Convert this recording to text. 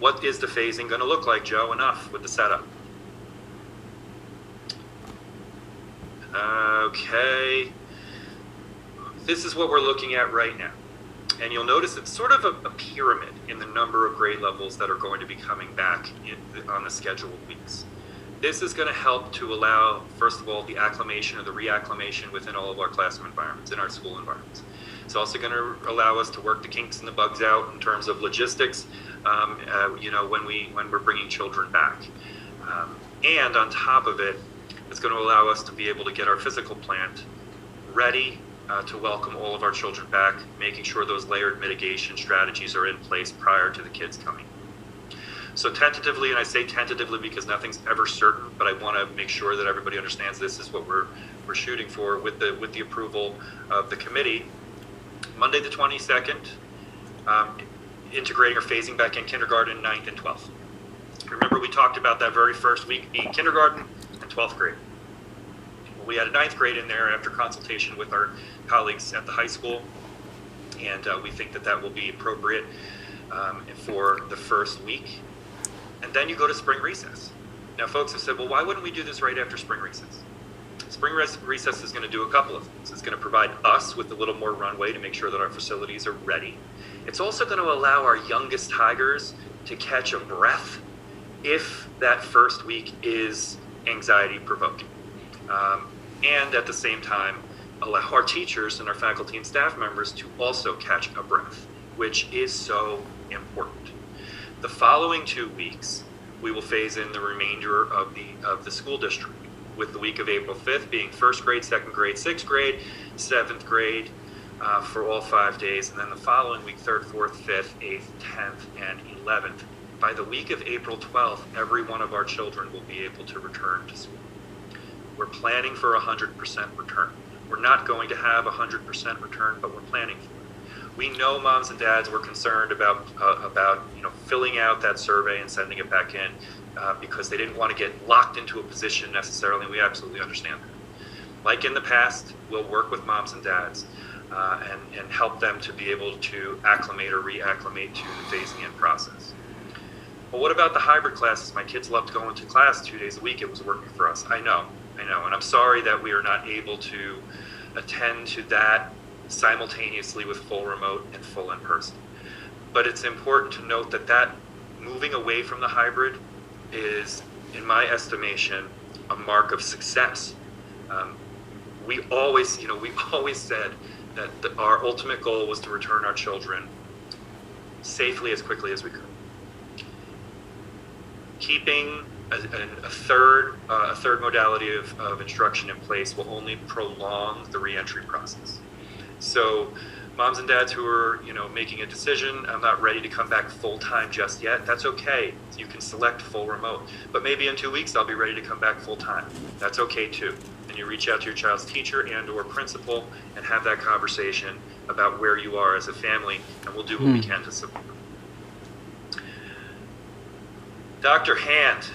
What is the phasing going to look like, Joe? Enough with the setup. Okay. This is what we're looking at right now. And you'll notice it's sort of a pyramid in the number of grade levels that are going to be coming back on the scheduled weeks. This is going to help to allow, first of all, the acclimation or the reacclimation within all of our classroom environments, in our school environments. It's also going to allow us to work the kinks and the bugs out in terms of logistics, when we're bringing children back. And on top of it, it's going to allow us to be able to get our physical plant ready to welcome all of our children back, making sure those layered mitigation strategies are in place prior to the kids coming. So tentatively, and I say tentatively because nothing's ever certain, but I want to make sure that everybody understands this is what we're shooting for with the approval of the committee. Monday the 22nd, integrating or phasing back in kindergarten, 9th and 12th. Remember, we talked about that very first week being kindergarten and 12th grade. We had a 9th grade in there after consultation with our colleagues at the high school, and we think that will be appropriate for the first week. And then you go to spring recess. Now, folks have said, well, why wouldn't we do this right after spring recess? Spring recess is going to do a couple of things. It's going to provide us with a little more runway to make sure that our facilities are ready. It's also going to allow our youngest Tigers to catch a breath if that first week is anxiety-provoking. And at the same time, allow our teachers and our faculty and staff members to also catch a breath, which is so important. The following 2 weeks, we will phase in the remainder of the school district, with the week of April 5th being 1st grade, 2nd grade, 6th grade, 7th grade for all 5 days, and then the following week, 3rd, 4th, 5th, 8th, 10th, and 11th. By the week of April 12th, every one of our children will be able to return to school. We're planning for 100% return. We're not going to have 100% return, but we're planning for it. We know moms and dads were concerned about filling out that survey and sending it back in because they didn't want to get locked into a position necessarily. We absolutely understand that. Like in the past, we'll work with moms and dads and help them to be able to acclimate or reacclimate to the phasing in process. Well, what about the hybrid classes? My kids loved going to class 2 days a week. It was working for us. I know. And I'm sorry that we are not able to attend to that simultaneously with full remote and full in-person. But it's important to note that moving away from the hybrid is, in my estimation, a mark of success. We always said that our ultimate goal was to return our children safely as quickly as we could. Keeping a third modality of instruction in place will only prolong the reentry process. So moms and dads who are making a decision, I'm not ready to come back full-time just yet, that's okay. You can select full remote. But maybe in 2 weeks I'll be ready to come back full-time. That's okay too. And you reach out to your child's teacher and or principal and have that conversation about where you are as a family, and we'll do what we can to support. Dr. Hand,